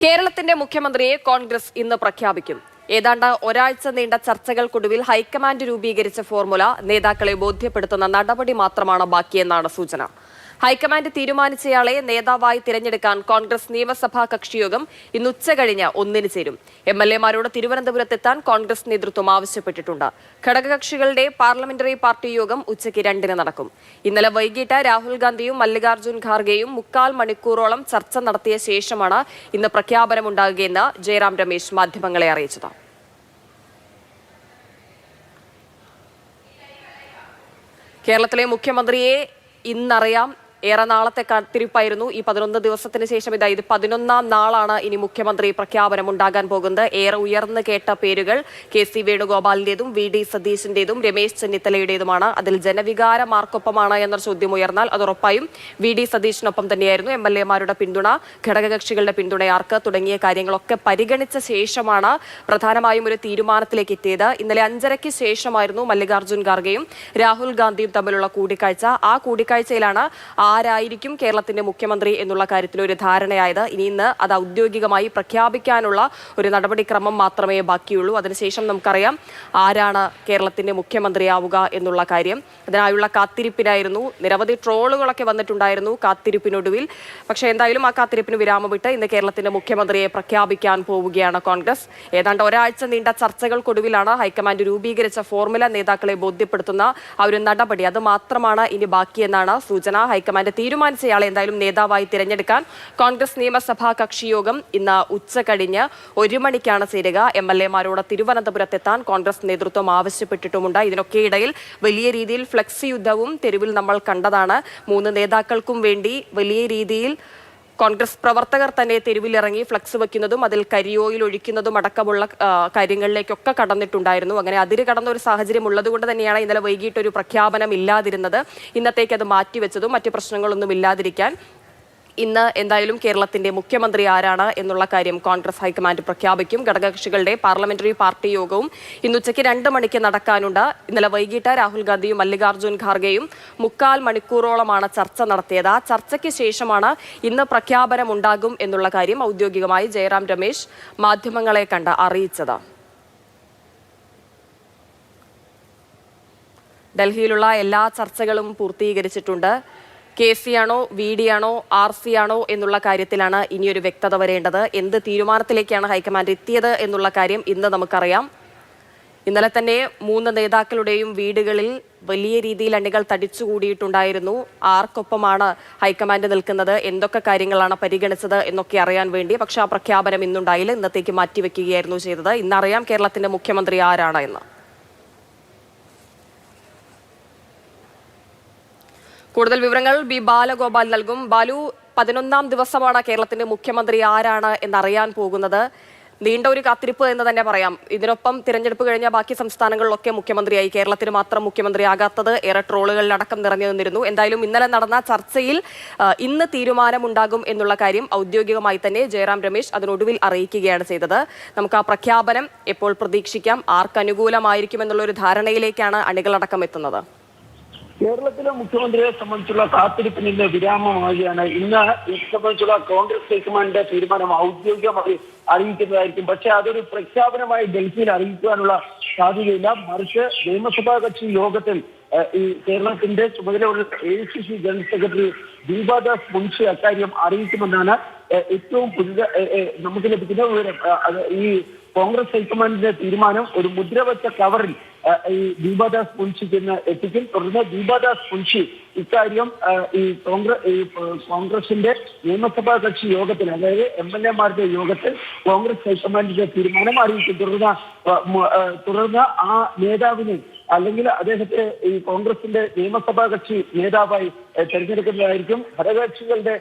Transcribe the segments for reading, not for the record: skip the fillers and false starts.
കേരളത്തിന്റെ മുഖ്യമന്ത്രിയെ കോൺഗ്രസ് ഇന്ന് പ്രഖ്യാപിക്കും. ഏതാണ്ട് ഒരാഴ്ച നീണ്ട ചർച്ചകൾക്കൊടുവിൽ ഹൈക്കമാൻഡ് രൂപീകരിച്ച ഫോർമുല നേതാക്കളെ ബോധ്യപ്പെടുത്തുന്ന നടപടി മാത്രമാണ് ബാക്കിയെന്നാണ് സൂചന. ഹൈക്കമാൻഡ് തീരുമാനിച്ചയാളെ നേതാവായി തിരഞ്ഞെടുക്കാൻ കോൺഗ്രസ് നിയമസഭാ കക്ഷിയോഗം ഇന്ന് ഉച്ചകഴിഞ്ഞ് 1-ന് ചേരും. MLA-മാരോട് തിരുവനന്തപുരത്തെത്താൻ കോൺഗ്രസ് നേതൃത്വം ആവശ്യപ്പെട്ടിട്ടുണ്ട്. ഘടകകക്ഷികളുടെ പാർലമെന്ററി പാർട്ടി യോഗം ഉച്ചയ്ക്ക് 2-ന് നടക്കും. ഇന്നലെ വൈകിട്ട് രാഹുൽ ഗാന്ധിയും മല്ലികാർജ്ജുൻ ഖാർഗെയും 3/4 മണിക്കൂറോളം ചർച്ച നടത്തിയ ശേഷമാണ് ഇന്ന് പ്രഖ്യാപനമുണ്ടാകുകയെന്ന് ജയറാം രമേശ് മാധ്യമങ്ങളെ അറിയിച്ചത്. കേരളത്തിലെ മുഖ്യമന്ത്രിയെ ഇന്നറിയാം. ഏറെ നാളത്തെ കാത്തിരിപ്പായിരുന്നു. ഈ 11 ദിവസത്തിന് ശേഷം ഇത് 11ാം നാളാണ് ഇനി മുഖ്യമന്ത്രി പ്രഖ്യാപനം ഉണ്ടാകാൻ പോകുന്നത്. ഏറെ ഉയർന്നു കേട്ട പേരുകൾ KC വേണുഗോപാലിന്റേതും VD സതീശിന്റേതും രമേശ് ചെന്നിത്തലയുടേതുമാണ്. അതിൽ ജനവികാരം ആർക്കൊപ്പമാണ് എന്ന ചോദ്യം ഉയർന്നാൽ അത് ഉറപ്പായും VD സതീശിനൊപ്പം തന്നെയായിരുന്നു. MLA-മാരുടെ പിന്തുണ, ഘടകകക്ഷികളുടെ പിന്തുണ ആർക്ക് തുടങ്ങിയ കാര്യങ്ങളൊക്കെ പരിഗണിച്ച ശേഷമാണ് പ്രധാനമായും ഒരു തീരുമാനത്തിലേക്ക് എത്തിയത്. ഇന്നലെ 5:30-ക്ക് ശേഷമായിരുന്നു മല്ലികാർജ്ജുൻ ഖാർഗെയും രാഹുൽ ഗാന്ധിയും തമ്മിലുള്ള കൂടിക്കാഴ്ച. ആ കൂടിക്കാഴ്ചയിലാണ് ആരായിരിക്കും കേരളത്തിന്റെ മുഖ്യമന്ത്രി എന്നുള്ള കാര്യത്തിൽ ഒരു ധാരണയായത്. ഇന്ന് അത് ഔദ്യോഗികമായി പ്രഖ്യാപിക്കാനുള്ള ഒരു നടപടിക്രമം മാത്രമേ ബാക്കിയുള്ളൂ. അതിനുശേഷം നമുക്കറിയാം ആരാണ് കേരളത്തിന്റെ മുഖ്യമന്ത്രിയാവുക എന്നുള്ള കാര്യം. അതിനായുള്ള കാത്തിരിപ്പിനായിരുന്നു. നിരവധി ട്രോളുകളൊക്കെ വന്നിട്ടുണ്ടായിരുന്നു കാത്തിരിപ്പിനൊടുവിൽ. പക്ഷേ എന്തായാലും ആ കാത്തിരിപ്പിന് വിരാമമിട്ട് ഇന്ന് കേരളത്തിന്റെ മുഖ്യമന്ത്രിയെ പ്രഖ്യാപിക്കാൻ പോവുകയാണ് കോൺഗ്രസ്. ഏതാണ്ട് ഒരാഴ്ച നീണ്ട ചർച്ചകൾക്കൊടുവിലാണ് ഹൈക്കമാൻഡ് രൂപീകരിച്ച ഫോർമുല നേതാക്കളെ ബോധ്യപ്പെടുത്തുന്ന ആ ഒരു നടപടി. അത് മാത്രമാണ് ഇനി ബാക്കിയെന്നാണ് സൂചന. ഹൈക്കമാൻഡ് തീരുമാനിച്ചയാളെ എന്തായാലും നേതാവായി തിരഞ്ഞെടുക്കാൻ കോൺഗ്രസ് നിയമസഭാ കക്ഷിയോഗം ഇന്ന് ഉച്ചകഴിഞ്ഞ് 1 മണിക്കാണ് ചേരുക. MLA-മാരോട് തിരുവനന്തപുരത്തെത്താൻ കോൺഗ്രസ് നേതൃത്വം ആവശ്യപ്പെട്ടിട്ടുമുണ്ട്. ഇതിനൊക്കെ ഇടയിൽ വലിയ രീതിയിൽ ഫ്ലെക്സി യുദ്ധവും തെരുവിൽ നമ്മൾ കണ്ടതാണ്. 3 നേതാക്കൾക്കും വേണ്ടി വലിയ രീതിയിൽ കോൺഗ്രസ് പ്രവർത്തകർ തന്നെ തെരുവിലിറങ്ങി ഫ്ലക്സ് വെക്കുന്നതും അതിൽ കരിയോയിൽ ഒഴിക്കുന്നതും അടക്കമുള്ള കാര്യങ്ങളിലേക്കൊക്കെ കടന്നിട്ടുണ്ടായിരുന്നു. അങ്ങനെ അതിര് കടന്ന ഒരു സാഹചര്യം ഉള്ളതുകൊണ്ട് തന്നെയാണ് ഇന്നലെ വൈകിട്ട് ഒരു പ്രഖ്യാപനം ഇല്ലാതിരുന്നത്. ഇന്നത്തേക്ക് അത് മാറ്റിവെച്ചതും മറ്റ് പ്രശ്നങ്ങളൊന്നും ഇല്ലാതിരിക്കാൻ ഇന്ന് എന്തായാലും കേരളത്തിന്റെ മുഖ്യമന്ത്രി ആരാണ് എന്നുള്ള കാര്യം കോൺഗ്രസ് ഹൈക്കമാൻഡ് പ്രഖ്യാപിക്കും. ഘടകകക്ഷികളുടെ പാർലമെന്ററി പാർട്ടി യോഗവും ഇന്ന് ഉച്ചയ്ക്ക് 2 മണിക്ക് നടക്കാനുണ്ട്. ഇന്നലെ വൈകിട്ട് രാഹുൽ ഗാന്ധിയും മല്ലികാർജ്ജുൻ ഖാർഗെയും 3/4 മണിക്കൂറോളമാണ് ചർച്ച നടത്തിയത്. ആ ചർച്ചയ്ക്ക് ശേഷമാണ് ഇന്ന് പ്രഖ്യാപനം ഉണ്ടാകും എന്നുള്ള കാര്യം ഔദ്യോഗികമായി ജയറാം രമേശ് മാധ്യമങ്ങളെ കണ്ട് അറിയിച്ചത്. ഡൽഹിയിലുള്ള എല്ലാ ചർച്ചകളും പൂർത്തീകരിച്ചിട്ടുണ്ട്. KC ആണോ VD ആണോ RC ആണോ എന്നുള്ള കാര്യത്തിലാണ് ഇനിയൊരു വ്യക്തത വരേണ്ടത്. എന്ത് തീരുമാനത്തിലേക്കാണ് ഹൈക്കമാൻഡ് എത്തിയത് എന്നുള്ള കാര്യം ഇന്ന് നമുക്കറിയാം. ഇന്നലെ തന്നെ 3 നേതാക്കളുടെയും വീടുകളിൽ വലിയ രീതിയിൽ അണികൾ തടിച്ചുകൂടിയിട്ടുണ്ടായിരുന്നു. ആർക്കൊപ്പമാണ് ഹൈക്കമാൻഡ് നിൽക്കുന്നത്, എന്തൊക്കെ കാര്യങ്ങളാണ് പരിഗണിച്ചത് എന്നൊക്കെ അറിയാൻ വേണ്ടി. പക്ഷേ ആ പ്രഖ്യാപനം ഇന്നുണ്ടായില്ല. ഇന്നത്തേക്ക് മാറ്റിവെക്കുകയായിരുന്നു ചെയ്തത്. ഇന്നറിയാം കേരളത്തിന്റെ മുഖ്യമന്ത്രി ആരാണ് എന്ന്. കൂടുതൽ വിവരങ്ങൾ B. ബാലഗോപാൽ നൽകും. ബാലു, 11ാം ദിവസമാണ് കേരളത്തിന്റെ മുഖ്യമന്ത്രി ആരാണ് എന്നറിയാൻ പോകുന്നത്. നീണ്ട ഒരു കാത്തിരിപ്പ് എന്ന് തന്നെ പറയാം. ഇതിനൊപ്പം തിരഞ്ഞെടുപ്പ് കഴിഞ്ഞ ബാക്കി സംസ്ഥാനങ്ങളിലൊക്കെ മുഖ്യമന്ത്രിയായി, കേരളത്തിന് മാത്രം മുഖ്യമന്ത്രിയാകാത്തത് ഏറെ ട്രോളുകളിലടക്കം നിറഞ്ഞു നിന്നിരുന്നു. എന്തായാലും ഇന്നലെ നടന്ന ചർച്ചയിൽ ഇന്ന് തീരുമാനമുണ്ടാകും എന്നുള്ള കാര്യം ഔദ്യോഗികമായി തന്നെ ജയറാം രമേശ് അതിനൊടുവിൽ അറിയിക്കുകയാണ് ചെയ്തത്. നമുക്ക് ആ പ്രഖ്യാപനം എപ്പോൾ പ്രതീക്ഷിക്കാം? ആർക്ക് അനുകൂലമായിരിക്കും എന്നുള്ള ഒരു ധാരണയിലേക്കാണ് അണികളടക്കം എത്തുന്നത്. കേരളത്തിലെ മുഖ്യമന്ത്രിയെ സംബന്ധിച്ചുള്ള കാത്തിരിപ്പിന് ഇന്ന് വിരാമമാവുകയാണ്. ഇന്ന് ഇത് സംബന്ധിച്ചുള്ള കോൺഗ്രസ് ഹൈക്കമാൻഡിന്റെ തീരുമാനം ഔദ്യോഗികമായി അറിയിക്കുന്നതായിരിക്കും. പക്ഷേ അതൊരു പ്രഖ്യാപനമായി ഡൽഹിയിൽ അറിയിക്കുവാനുള്ള സാധ്യതയില്ല. മറിച്ച് നിയമസഭാ കക്ഷി യോഗത്തിൽ ഈ കേരളത്തിന്റെ ചുമതലയുള്ള AICC general secretary Deepa Das Munshi അക്കാര്യം അറിയിക്കുമെന്നാണ് ഏറ്റവും പുതിയ നമുക്ക് ലഭിക്കുന്ന വിവരം. ഈ കോൺഗ്രസ് ഹൈക്കമാൻഡിന്റെ തീരുമാനം ഒരു മുദ്രവച്ച കവറിൽ ഈ ദീപാദാസ് മുൻഷിക്ക് എത്തിക്കും. തുടർന്ന് ദീപാദാസ് മുൻഷി ഇക്കാര്യം ഈ കോൺഗ്രസിന്റെ നിയമസഭാ കക്ഷി യോഗത്തിൽ, അതായത് MLA-മാരുടെ യോഗത്തിൽ കോൺഗ്രസ് ഹൈക്കമാൻഡിന്റെ തീരുമാനം അറിയിക്കും. തുടർന്ന് ആ നേതാവിനെ അല്ലെങ്കിൽ അദ്ദേഹത്തെ ഈ കോൺഗ്രസിന്റെ നിയമസഭാ കക്ഷി നേതാവായി തെരഞ്ഞെടുക്കുന്നതായിരിക്കും. ഘടകകക്ഷികളുടെ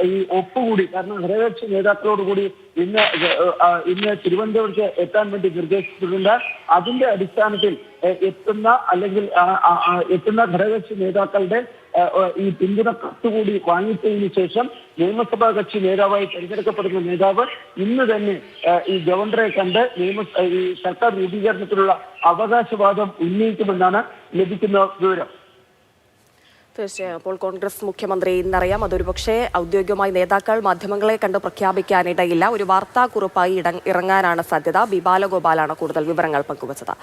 ഈ ഒപ്പുകൂടി, കാരണം ഘടകകക്ഷി നേതാക്കളോടുകൂടി ഇന്ന് തിരുവനന്തപുരത്ത് എത്താൻ വേണ്ടി നിർദ്ദേശിച്ചിട്ടുണ്ട്. അതിന്റെ അടിസ്ഥാനത്തിൽ എത്തുന്ന ഘടകകക്ഷി നേതാക്കളുടെ ഈ പിന്തുണ കത്തുകൂടി വാങ്ങിച്ചതിന് ശേഷം നിയമസഭാ കക്ഷി നേതാവായി തെരഞ്ഞെടുക്കപ്പെടുന്ന നേതാവ് ഇന്ന് തന്നെ ഈ ഗവർണറെ കണ്ട് ഈ സർക്കാർ രൂപീകരണത്തിലുള്ള അവകാശവാദം ഉന്നയിക്കുമെന്നാണ് ലഭിക്കുന്ന വിവരം. തീർച്ചയായും അപ്പോൾ കോൺഗ്രസ് മുഖ്യമന്ത്രി ഇന്നറിയാം. അതൊരു പക്ഷേ ഔദ്യോഗികമായി നേതാക്കൾ മാധ്യമങ്ങളെ കണ്ട് പ്രഖ്യാപിക്കാനിടയില്ല. ഒരു വാർത്താക്കുറിപ്പായി ഇറങ്ങാനാണ് സാധ്യത. ബി ബാലഗോപാലാണ് കൂടുതൽ വിവരങ്ങൾ പങ്കുവച്ചത്.